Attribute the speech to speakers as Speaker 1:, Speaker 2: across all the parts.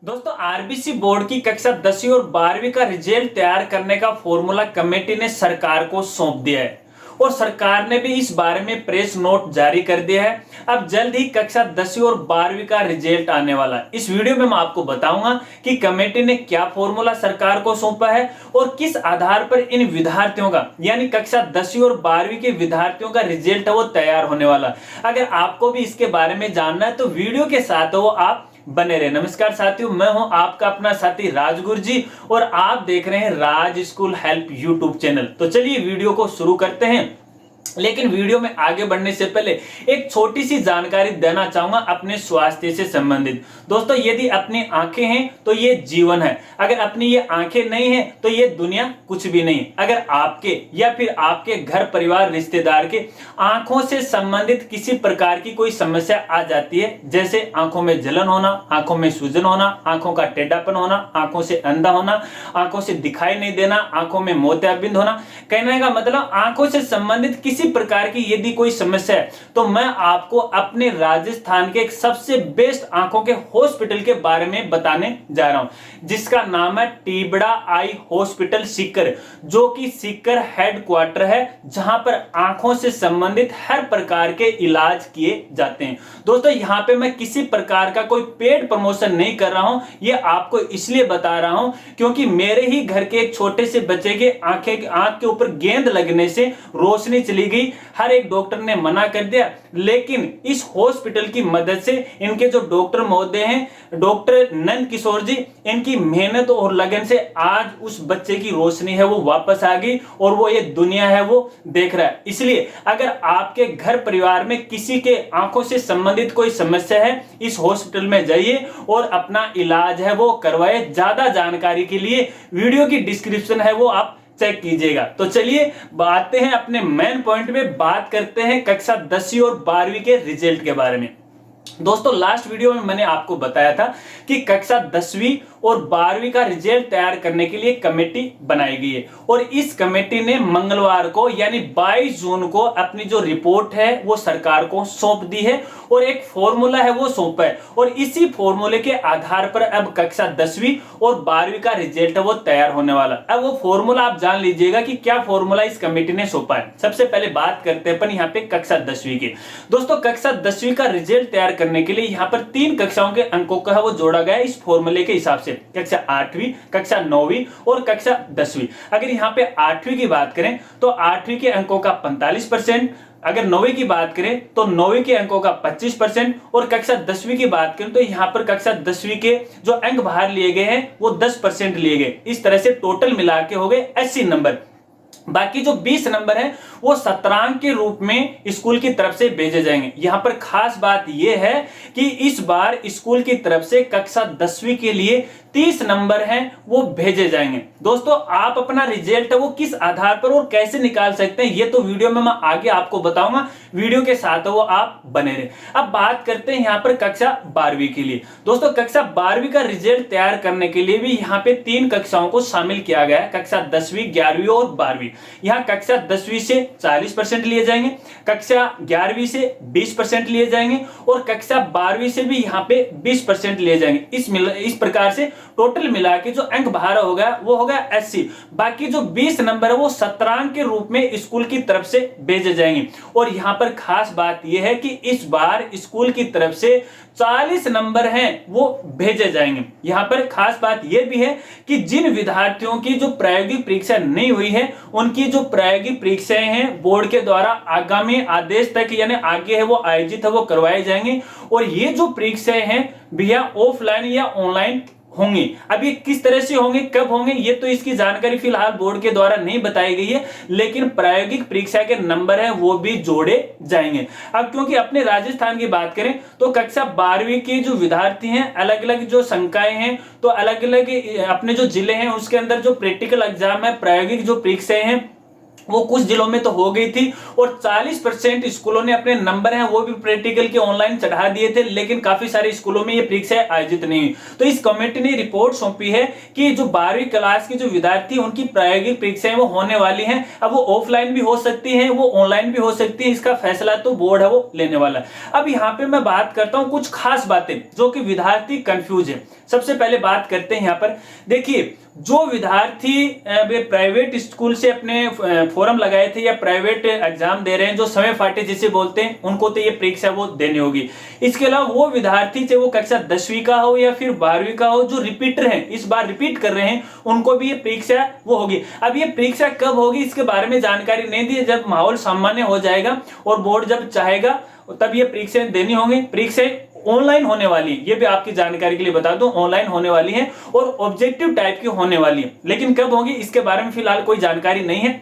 Speaker 1: दोस्तों RBC board की कक्षा 10वीं और 12वीं का रिजल्ट तैयार करने का फॉर्मूला कमेटी ने सरकार को सौंप दिया है और सरकार ने भी इस बारे में प्रेस नोट जारी कर दिया है। अब जल्द ही कक्षा 10वीं और 12वीं का रिजल्ट आने वाला है। इस वीडियो में मैं आपको बताऊंगा कि कमेटी ने क्या फॉर्मूला सरकार को सौंपा है और किस आधार पर इन विद्यार्थियों का यानी कक्षा 10वीं और 12वीं के विद्यार्थियों का रिजल्ट है वो तैयार होने वाला है। अगर आपको भी इसके बारे में जानना है तो वीडियो के साथ वो आप बने रहे। नमस्कार साथियों, मैं हूं आपका अपना साथी राजगुरु जी और आप देख रहे हैं राज स्कूल हेल्प यूट्यूब चैनल। तो चलिए वीडियो को शुरू करते हैं। लेकिन वीडियो में आगे बढ़ने से पहले एक छोटी सी जानकारी देना चाहूंगा अपने स्वास्थ्य से संबंधित। दोस्तों यदि अपनी आंखें हैं तो ये जीवन है, अगर अपनी ये आंखें नहीं है तो ये दुनिया कुछ भी नहीं। अगर आपके या फिर आपके घर परिवार रिश्तेदार के आंखों से संबंधित किसी प्रकार की कोई समस्या आ जाती है, जैसे आंखों में जलन होना, आंखों में सूजन होना, आंखों का टेढ़ापन होना, आंखों से अंधा होना, आंखों से दिखाई नहीं देना, आंखों में मोतियाबिंद होना, कहने का मतलब आंखों से संबंधित किसी प्रकार की यदि कोई समस्या है तो मैं आपको अपने राजस्थान के एक सबसे बेस्ट आंखों के हॉस्पिटल के बारे में बताने जा रहा हूं, जिसका नाम है टीबड़ा आई हॉस्पिटल सीकर, जो कि सीकर हेडक्वार्टर है, जहां पर आंखों से संबंधित हर प्रकार के इलाज किए जाते हैं। दोस्तों यहां पे मैं किसी प्रकार का कोई पेड प्रमोशन नहीं कर रहा हूं, ये आपको इसलिए बता रहा हूं क्योंकि मेरे ही घर के एक छोटे से बच्चे के आंख के ऊपर गेंद लगने से रोशनी चली गई। हर एक डॉक्टर ने मना कर दिया, लेकिन इस हॉस्पिटल की मदद से इनके जो डॉक्टर महोदय हैं, डॉक्टर नंद किशोर जी, इनकी मेहनत और लगन से आज उस बच्चे की रोशनी है वो वापस आ गई और वो ये दुनिया है वो देख रहा है। इसलिए अगर आपके घर परिवार में किसी के आंखों से संबंधित कोई समस्या है, इस हॉस्पिटल में जाइए और अपना इलाज है वो करवाए। ज्यादा जानकारी के लिए वीडियो की डिस्क्रिप्शन है वो आप चेक कीजिएगा। तो चलिए आते हैं अपने मेन पॉइंट में, बात करते हैं कक्षा 10वीं और 12वीं के रिजल्ट के बारे में। दोस्तों लास्ट वीडियो में मैंने आपको बताया था कि कक्षा 10वीं और 12वीं का रिजल्ट तैयार करने के लिए कमेटी बनाई गई है और इस कमेटी ने मंगलवार को यानी 22 जून को अपनी जो रिपोर्ट है वो सरकार को सौंप दी है और एक फॉर्मूला है वो सौंपा है और इसी फॉर्मूले के आधार पर अब कक्षा 10वीं और 12वीं का रिजल्ट है वो तैयार होने वाला। अब वो फॉर्मूला आप जान लीजिएगा कि क्या फॉर्मूला इस कमेटी ने सौंपा है। सबसे पहले बात करते हैं अपन यहाँ पे कक्षा 10वीं की। दोस्तों कक्षा 10वीं का रिजल्ट तैयार करने के लिए यहाँ पर 3 कक्षाओं के अंकों का वो जोड़ा गया इस फॉर्मूले के हिसाब से, कक्षा 8वीं, कक्षा 9वीं और कक्षा 10वीं। अगर यहाँ पे 8वीं की बात करें तो 8वीं के अंकों का 45%, अगर 9वीं की बात करें तो 9वीं के अंकों का 25% और कक्षा 10वीं की बात करें तो यहाँ पर कक्षा 10वीं के जो अंक बाहर लिए गए हैं वो 10% लिए गए। इस तरह से टोटल मिला के हो गए 80 नंबर। बाकी जो 20 नंबर है वो शतरंज के रूप में स्कूल की तरफ से भेजे जाएंगे। यहां पर खास बात यह है कि इस बार स्कूल की तरफ से कक्षा 10वीं के लिए 30 नंबर हैं वो भेजे जाएंगे। दोस्तों आप अपना रिजल्ट है वो किस आधार पर और कैसे निकाल सकते हैं ये तो वीडियो में मैं आगे आपको बताऊंगा, वीडियो के साथ वो आप बने रहे। अब बात करते हैं यहाँ पर कक्षा 12वीं के लिए। दोस्तों कक्षा 12वीं का रिजल्ट तैयार करने के लिए भी यहाँ पे 3 कक्षाओं को शामिल किया गया है, कक्षा 10वीं, 11वीं और 12वीं। यहाँ कक्षा 10वीं से 40% लिए जाएंगे, कक्षा 11वीं से 20% लिए जाएंगे और कक्षा 12वीं से भी यहाँ पे 20% लिए जाएंगे। इस प्रकार से टोटल मिला के जो अंक बाहर होगा वो होगा 80। बाकी जो 20 नंबर है वो शतरंज के रूप में स्कूल की तरफ से भेजे जाएंगे और यहाँ पर खास बात यह है कि इस बार स्कूल की तरफ से 40 नंबर हैं वो भेजे जाएंगे। यहाँ पर खास बात यह भी है कि जिन विद्यार्थियों की जो प्रायोगिक परीक्षा नहीं हुई है उनकी जो प्रायोगिक परीक्षाएं हैं बोर्ड के द्वारा आगामी आदेश तक यानी आगे है वो आयोजित है वो करवाए जाएंगे और ये जो परीक्षाएं हैं भैया ऑफलाइन या ऑनलाइन होंगे। अब ये किस तरह से होंगे, कब होंगे, ये तो इसकी जानकारी फिलहाल बोर्ड के द्वारा नहीं बताई गई है, लेकिन प्रायोगिक परीक्षा के नंबर हैं वो भी जोड़े जाएंगे। अब क्योंकि अपने राजस्थान की बात करें तो कक्षा 12वीं के जो विद्यार्थी हैं अलग अलग जो संकाय हैं तो अलग अलग अपने जो जिले हैं उसके अंदर जो प्रैक्टिकल एग्जाम है, प्रायोगिक जो परीक्षाएं हैं वो कुछ जिलों में तो हो गई थी, और 40% स्कूलों ने अपने नंबर हैं वो भी प्रैक्टिकल के ऑनलाइन चढ़ा दिए थे, लेकिन काफी सारे स्कूलों में ये परीक्षाएं आयोजित नहीं हुई। तो इस कमेटी ने रिपोर्ट सौंपी है कि जो 12वीं क्लास के जो विद्यार्थी उनकी प्रायोगिक परीक्षाएं वो होने वाली हैं। अब वो ऑफलाइन भी हो सकती है, वो ऑनलाइन भी हो सकती है, इसका फैसला तो बोर्ड है वो लेने वाला है। अब यहाँ पे मैं बात करता हूँ कुछ खास बातें जो कि विद्यार्थी कंफ्यूज है। सबसे पहले बात करते हैं यहाँ पर, देखिए जो विद्यार्थी प्राइवेट स्कूल से अपने फॉर्म लगाए थे या प्राइवेट एग्जाम दे रहे हैं, जो समय फाटे जिसे बोलते हैं, उनको तो ये परीक्षा वो देनी होगी। इसके अलावा वो विद्यार्थी चाहे वो कक्षा 10वीं का हो या फिर 12वीं का हो, जो रिपीटर हैं, इस बार रिपीट कर रहे हैं, उनको भी ये परीक्षा वो होगी। अब ये परीक्षा कब होगी इसके बारे में जानकारी नहीं दी है। जब माहौल सामान्य हो जाएगा और बोर्ड जब चाहेगा तब ये परीक्षाएं देनी होंगी। परीक्षाएं ऑनलाइन होने वाली है, ये भी आपकी जानकारी के लिए बता दूं, ऑनलाइन होने वाली है और ऑब्जेक्टिव टाइप की होने वाली है, लेकिन कब होगी इसके बारे में फिलहाल कोई जानकारी नहीं है।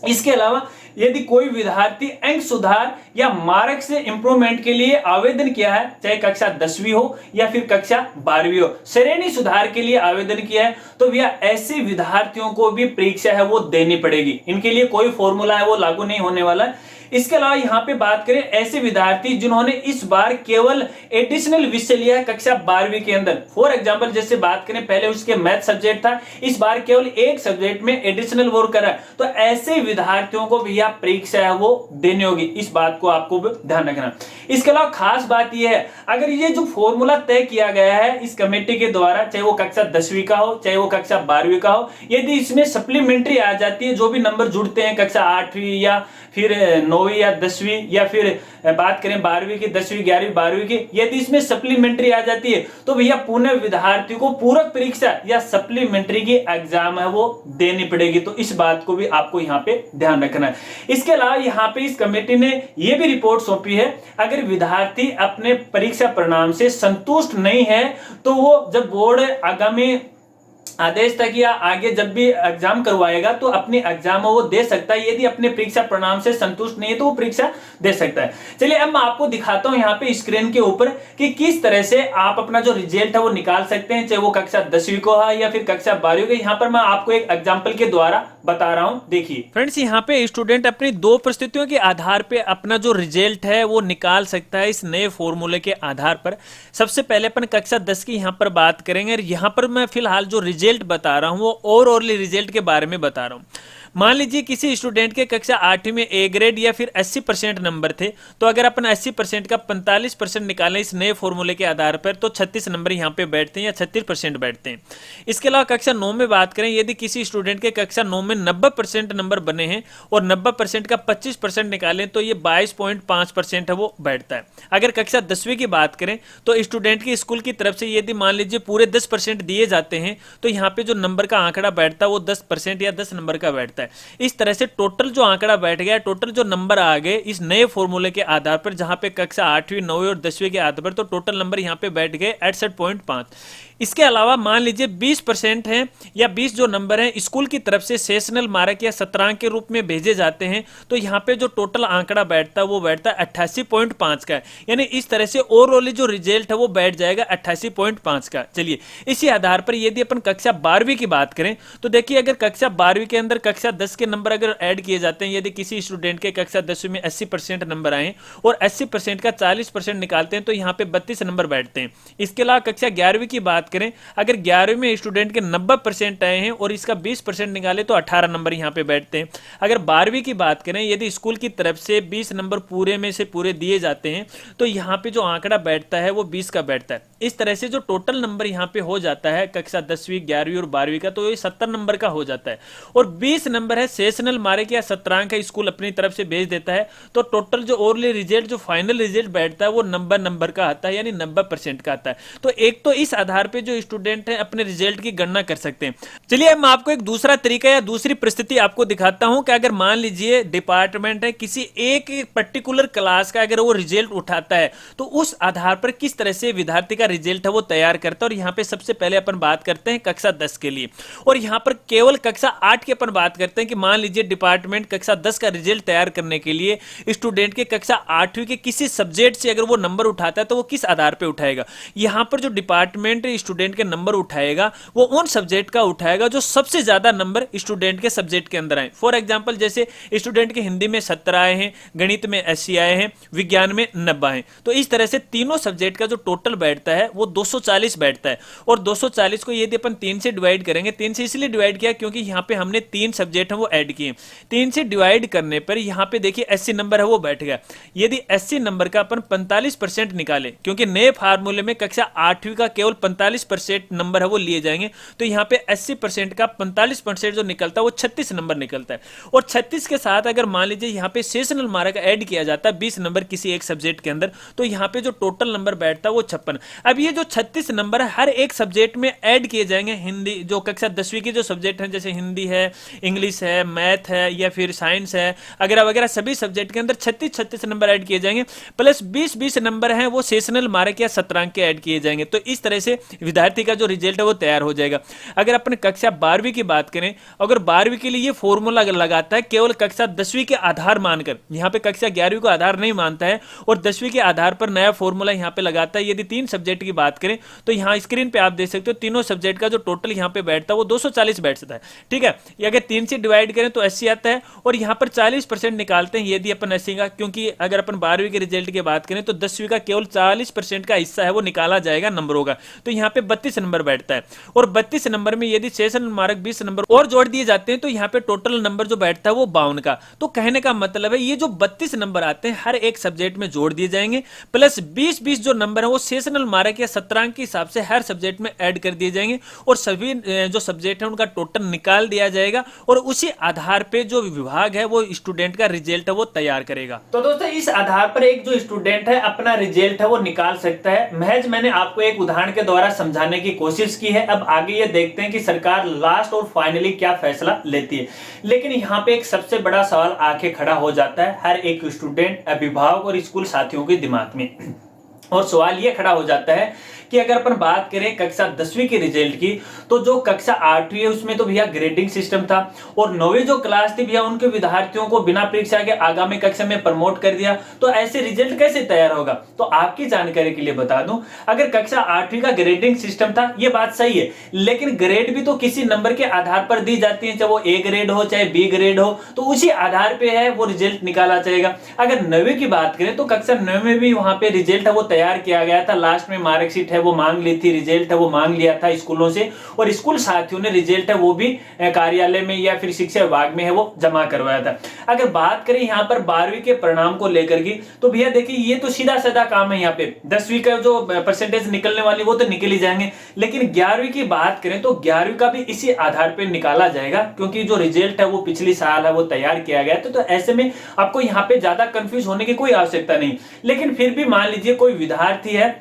Speaker 1: इसके अलावा यदि कोई विद्यार्थी अंक सुधार या मार्क से इंप्रूवमेंट के लिए आवेदन किया है, चाहे कक्षा 10वीं हो या फिर कक्षा 12वीं हो, श्रेणी सुधार के लिए आवेदन किया है, तो भैया ऐसे विद्यार्थियों को भी परीक्षा है वो देनी पड़ेगी। इनके लिए कोई फॉर्मूला है वो लागू नहीं होने वाला है। इसके अलावा यहाँ पे बात करें ऐसे विद्यार्थी जिन्होंने इस बार केवल एडिशनल विषय लिया है कक्षा 12वीं के अंदर, फॉर एग्जांपल जैसे बात करें पहले उसके मैथ सब्जेक्ट था, इस बार केवल एक सब्जेक्ट में एडिशनल वर्क करा, तो ऐसे विद्यार्थियों को भैया परीक्षा है वो देनी होगी। इस बात को आपको ध्यान रखना। इसके अलावा खास बात यह है, अगर ये जो फॉर्मूला तय किया गया है इस कमेटी के द्वारा, चाहे वो कक्षा 10वीं का हो चाहे वो कक्षा 12वीं का हो, यदि इसमें सप्लीमेंट्री आ जाती है, जो भी नंबर जुड़ते हैं कक्षा 8वीं या फिर 9वीं या 10वीं या फिर बात करें 12वीं की, 10वीं 11वीं 12वीं की, यदि इसमें सप्लीमेंट्री आ जाती है तो भैया पुनः विद्यार्थी को पूरक परीक्षा या सप्लीमेंट्री की एग्जाम है वो देनी पड़ेगी। तो इस बात को भी आपको यहाँ पे ध्यान रखना है। इसके अलावा यहाँ पे इस कमेटी ने ये भी रिपोर्ट सौंपी है, अगर विद्यार्थी अपने परीक्षा परिणाम से संतुष्ट नहीं है तो वो जब बोर्ड आगामी आदेश तक या आगे जब भी एग्जाम करवाएगा तो अपनी एग्जाम वो दे सकता है। यदि अपने परीक्षा परिणाम से संतुष्ट नहीं है तो वो परीक्षा दे सकता है। चलिए अब मैं आपको दिखाता हूं यहाँ पे स्क्रीन के ऊपर कि किस तरह से आप अपना जो रिजल्ट है वो निकाल सकते हैं, चाहे वो कक्षा 10वीं को है या फिर कक्षा 12वीं को। यहाँ पर मैं आपको एक एग्जाम्पल के द्वारा बता रहा हूँ। देखिए फ्रेंड्स, यहाँ पे स्टूडेंट अपनी दो परिस्थितियों के आधार पे अपना जो रिजल्ट है वो निकाल सकता है इस नए फॉर्मूले के आधार पर। सबसे पहले अपन कक्षा 10 की यहाँ पर बात करेंगे। यहाँ पर मैं फिलहाल जो रिजल्ट बता रहा हूँ वो ओवरऑल रिजल्ट के बारे में बता रहा हूँ। मान लीजिए किसी स्टूडेंट के कक्षा 8वीं में ए ग्रेड या फिर 80% नंबर थे, तो अगर अपन 80% का 45% निकालें इस नए फॉर्मूले के आधार पर तो 36 नंबर यहाँ पे बैठते हैं या 36% बैठते हैं। इसके अलावा कक्षा 9 में बात करें, यदि किसी स्टूडेंट के कक्षा 9 में 90% नंबर बने हैं और 90% का 25% निकालें तो ये 22.5% है वो बैठता है। अगर कक्षा 10वीं की बात करें तो स्टूडेंट की स्कूल की तरफ से यदि मान लीजिए पूरे 10% दिए जाते हैं तो यहाँ पे जो नंबर का आंकड़ा बैठता है वो 10% या 10 नंबर का बैठता है। इस तरह से टोटल जो आंकड़ा बैठ गया, टोटल जो नंबर आ गए इस नए फॉर्मूले के आधार पर, जहां पे कक्षा 8वीं 9वीं और 10वीं के आधार पर, तो टोटल नंबर यहां पे बैठ गए 68.5। इसके अलावा मान लीजिए 20% हैं या 20 जो नंबर हैं स्कूल की तरफ से सेशनल मार्क या सत्रांक के रूप में भेजे जाते हैं, तो यहाँ पे जो टोटल आंकड़ा बैठता है वो बैठता है 88.5 का। यानी इस तरह से ओवरऑल जो रिजल्ट है वो बैठ जाएगा 88.5 का। चलिए इसी आधार पर यदि अपन कक्षा 12वीं की बात करें तो देखिए, अगर कक्षा 12वीं के अंदर कक्षा 10 के नंबर अगर ऐड किए जाते हैं, यदि किसी स्टूडेंट के कक्षा 10वीं में 80% नंबर आए और 80% का 40% निकालते हैं तो यहाँ पे 32 नंबर बैठते हैं। इसके अलावा कक्षा 11वीं की बात करें, अगर 11वीं में स्टूडेंट के 90% आए हैं और इसका 20% निकाले तो 18 नंबर यहाँ पे बैठते हैं। अगर 12वीं की बात करें, यदि स्कूल की तरफ से 20 नंबर पूरे में से पूरे दिए जाते हैं तो यहाँ पे जो आंकड़ा बैठता है वो 20 का बैठता है। इस तरह से जो टोटल नंबर यहाँ पे हो जाता है कक्षा 10वीं 11वीं और 12वीं का, तो ये 70 नंबर का हो जाता है। और 20 नंबर है सेशनल मार्क या सत्रांक है स्कूल अपनी तरफ से भेज देता है, तो टोटल जो ओवरऑल रिजल्ट जो फाइनल रिजल्ट बैठता है वो 90 नंबर का आता है, यानी 90% का आता है। तो एक तो इस आधार पे जो स्टूडेंट है अपने रिजल्ट की गणना कर सकते हैं। चलिए मैं आपको एक दूसरा तरीका या दूसरी परिस्थिति आपको दिखाता हूं कि अगर मान लीजिए डिपार्टमेंट है किसी एक पर्टिकुलर क्लास का अगर वो रिजल्ट उठाता है तो उस आधार पर किस तरह से विद्यार्थी का रिजल्ट है वो तैयार करता है। और यहां पे सबसे पहले अपन बात करते हैं कक्षा 10 के लिए, और यहां पर केवल कक्षा 8 की अपन बात करते हैं कि मान लीजिए डिपार्टमेंट कक्षा 10 का रिजल्ट तैयार करने के लिए स्टूडेंट के कक्षा 8वीं के किसी सब्जेक्ट से अगर वो नंबर उठाता है तो वो किस आधार पर उठाएगा। यहां पर जो डिपार्टमेंट
Speaker 2: स्टूडेंट के नंबर उठाएगा वो उन सब्जेक्ट का उठाएगा जो सबसे ज्यादा नंबर स्टूडेंट के सब्जेक्ट के अंदर आए। फॉर एग्जांपल जैसे स्टूडेंट के हिंदी में 70 आए हैं, गणित में 80 आए हैं, विज्ञान में 90 आए, तो इस तरह से तीनों सब्जेक्ट का जो टोटल बैठता है वो 240 बैठता है। और 240 को यदि अपन 3 से डिवाइड करेंगे, 3 से इसलिए डिवाइड किया क्योंकि यहाँ पे हमने 3 सब्जेक्ट हैं वो ऐड किए, 3 से डिवाइड करने पर यहाँ पे देखिए 80 नंबर है वो बैठ गया। यदि 80 नंबर का अपन 45% निकाले, क्योंकि नए फार्मूले में कक्षा 8वीं का केवल 45% नंबर है वो लिए जाएंगे, तो यहाँ पे 80% का 45% जो निकलता है वो 36 नंबर निकलता है। और 36 के साथ अगर मान लीजिए यहाँ पे सेशनल मार्क ऐड किया जाता है 20 नंबर किसी एक सब्जेक्ट के अंदर, तो यहाँ पे जो टोटल नंबर बैठता है वो 56। अब ये जो 36 नंबर है हर एक सब्जेक्ट में ऐड किए जाएंगे। हिंदी जो कक्षा 10वीं के जो सब्जेक्ट हैं जैसे हिंदी है, इंग्लिश है, मैथ है या फिर साइंस है वगैरह वगैरह, सभी सब्जेक्ट के अंदर 36 नंबर ऐड किए जाएंगे, प्लस 20 नंबर हैं वो सेशनल मार्क या सत्रांक के ऐड किए जाएंगे। तो इस तरह से विद्यार्थी का जो रिजल्ट है वो तैयार हो जाएगा। अगर अपन कक्षा 12वीं की बात करें, अगर 12वीं के लिए ये फॉर्मूला लगाता है केवल कक्षा 10वीं के आधार मानकर, यहाँ पे कक्षा 11वीं को आधार नहीं मानता है और 10वीं के आधार पर नया फॉर्मूला यहाँ पे लगाता है। यदि 3 सब्जेक्ट की बात करें तो यहाँ स्क्रीन पे आप देख सकते हो तीनों सब्जेक्ट का जो टोटल यहाँ पे बैठता है वो 240 बैठता है। ठीक है, ये अगर 3 से डिवाइड करें तो 80 आता है और यहाँ पर 40% निकालते हैं यदि अपन 80 का, क्योंकि अगर अपन 12वीं के रिजल्ट की बात करें तो 10वीं का केवल 40% का हिस्सा है वो निकाला जाएगा नंबरों का, तो यहाँ पे 32 नंबर बैठता है। और 32 नंबर में यदि सेशनल मार्क 20 नंबर और जोड़ दिए जाते हैं तो यहाँ पे टोटल नंबर जो बैठता है वो 52 का। तो कहने का मतलब है ये जो 32 नंबर आते हैं हर एक सब्जेक्ट में जोड़ दिए जाएंगे, प्लस 20 जो नंबर है वो सेशनल मार्क या सत्रांक के हिसाब से हर सब्जेक्ट में ऐड कर दिए जाएंगे और सभी जो सब्जेक्ट है उनका टोटल निकाल दिया जाएगा और उसी आधार पे जो विभाग है वो स्टूडेंट का रिजल्ट है वो तैयार करेगा।
Speaker 1: तो दोस्तों इस आधार पर एक जो स्टूडेंट है अपना रिजल्ट है वो निकाल सकता है। महज मैंने आपको एक उदाहरण के द्वारा समझाने की कोशिश की है। अब आगे ये देखते हैं कि सरकार लास्ट और फाइनली क्या फैसला लेती है। लेकिन यहाँ पे एक सबसे बड़ा सवाल आके खड़ा हो जाता है हर एक स्टूडेंट, अभिभावक और स्कूल साथियों के दिमाग में, और सवाल ये खड़ा हो जाता है कि अगर अपन बात करें कक्षा 10वीं के रिजल्ट की, तो जो कक्षा 8वीं है उसमें तो भैया ग्रेडिंग सिस्टम था और 9वीं जो क्लास थी भैया उनके विद्यार्थियों को बिना परीक्षा के आगामी कक्षा में प्रमोट कर दिया। तो ऐसे रिजल्ट कैसे तैयार होगा? तो आपकी जानकारी के लिए बता दूं, अगर कक्षा 8वीं का ग्रेडिंग सिस्टम था ये बात सही है, लेकिन ग्रेड भी तो किसी नंबर के आधार पर दी जाती है, चाहे वो ए ग्रेड हो चाहे बी ग्रेड हो, तो उसी आधार पे है वो रिजल्ट निकाला जाएगा। अगर 9वीं की बात करें तो कक्षा 9 में भी वहां पे रिजल्ट है वो तैयार किया गया था, लास्ट में मार्कशीट है वो मांग ली थी, रिजल्ट है वो मांग लिया था स्कूलों से और स्कूल साथियों ने रिजल्ट है वो भी कार्यालय में या फिर शिक्षा विभाग में है वो जमा करवाया था। अगर बात करें यहाँ पर 12वीं के परिणाम को लेकर की, तो भैया देखिए ये तो सीधा साधा काम है। यहाँ पे 10वीं का जो परसेंटेज निकलने वाली वो तो निकल ही जाएंगे, लेकिन 11वीं की बात करें तो 11वीं का भी इसी आधार पर निकाला जाएगा, क्योंकि जो रिजल्ट है वो पिछली साल है वो तैयार किया गया था। तो ऐसे में आपको यहाँ पे ज्यादा कंफ्यूज होने की कोई आवश्यकता नहीं। लेकिन फिर भी मान लीजिए कोई विद्यार्थी है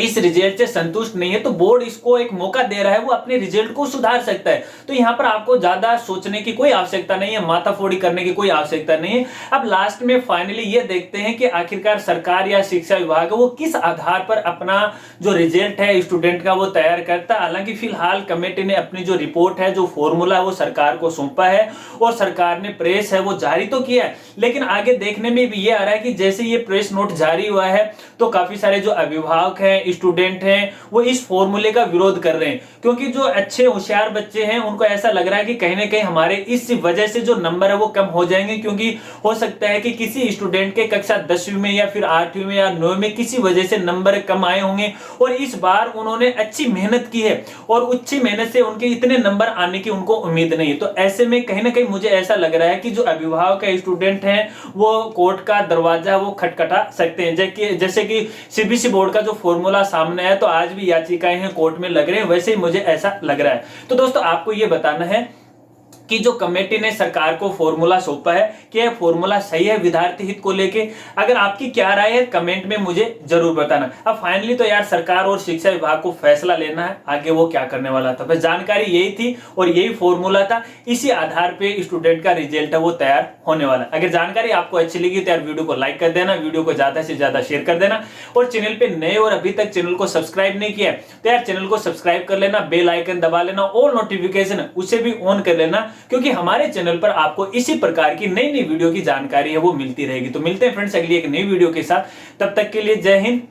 Speaker 1: इस रिजल्ट से संतुष्ट नहीं है, तो बोर्ड इसको एक मौका दे रहा है, वो अपने रिजल्ट को सुधार सकता है। तो यहां पर आपको ज्यादा सोचने की कोई आवश्यकता नहीं है, माथाफोड़ी करने की कोई आवश्यकता नहीं है। अब लास्ट में फाइनली ये देखते हैं कि आखिरकार सरकार या शिक्षा विभाग वो किस आधार पर अपना जो रिजल्ट है स्टूडेंट का वो तैयार करता है। हालांकि फिलहाल कमेटी ने अपनी जो रिपोर्ट है, जो फॉर्मूला है वो सरकार को सौंपा है और सरकार ने प्रेस है वो जारी तो किया है, लेकिन आगे देखने में भी ये आ रहा है कि जैसे ये प्रेस नोट जारी हुआ है तो काफी सारे जो अभिभावक हैं, स्टूडेंट हैं, वो इस फॉर्मूले का विरोध कर रहे हैं, क्योंकि जो अच्छे होशियार बच्चे हैं उनको ऐसा लग रहा है कि कहीं ना कहीं हमारे इस वजह से जो नंबर है वो कम हो जाएंगे, क्योंकि हो सकता है कि किसी स्टूडेंट के कक्षा 10वीं में या फिर 8वीं में या 9वीं में किसी वजह से नंबर कम आए होंगे और इस बार उन्होंने अच्छी मेहनत की है और अच्छी मेहनत से उनके इतने नंबर आने की उनको उम्मीद नहीं। तो ऐसे में कहीं ना कहीं मुझे ऐसा लग रहा है कि जो अभिभावक है, स्टूडेंट हैं, वो कोर्ट का दरवाजा वो खटखटा सकते हैं। जैसे कि सीबीएसई बोर्ड का जो फॉर्मूला सामने है तो आज भी याचिकाएं हैं कोर्ट में लग रहे हैं, वैसे ही मुझे ऐसा लग रहा है। तो दोस्तों आपको यह बताना है कि जो कमेटी ने सरकार को फॉर्मूला सौंपा है कि यह फॉर्मूला सही है विद्यार्थी हित को लेके। अगर आपकी क्या राय है कमेंट में मुझे जरूर बताना। अब फाइनली तो यार सरकार और शिक्षा विभाग को फैसला लेना है आगे वो क्या करने वाला था। बस जानकारी यही थी और यही फॉर्मूला था, इसी आधार पे स्टूडेंट का रिजल्ट है वो तैयार होने वाला। अगर जानकारी आपको अच्छी लगी तो यार वीडियो को लाइक कर देना, वीडियो को ज्यादा से ज्यादा शेयर कर देना और चैनल पे नए और अभी तक चैनल को सब्सक्राइब नहीं किया तो यार चैनल को सब्सक्राइब कर लेना, बेल आइकन दबा लेना और नोटिफिकेशन उसे भी ऑन कर लेना, क्योंकि हमारे चैनल पर आपको इसी प्रकार की नई नई वीडियो की जानकारी है वो मिलती रहेगी। तो मिलते हैं फ्रेंड्स अगली एक नई वीडियो के साथ, तब तक के लिए जय हिंद,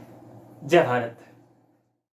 Speaker 1: जय भारत।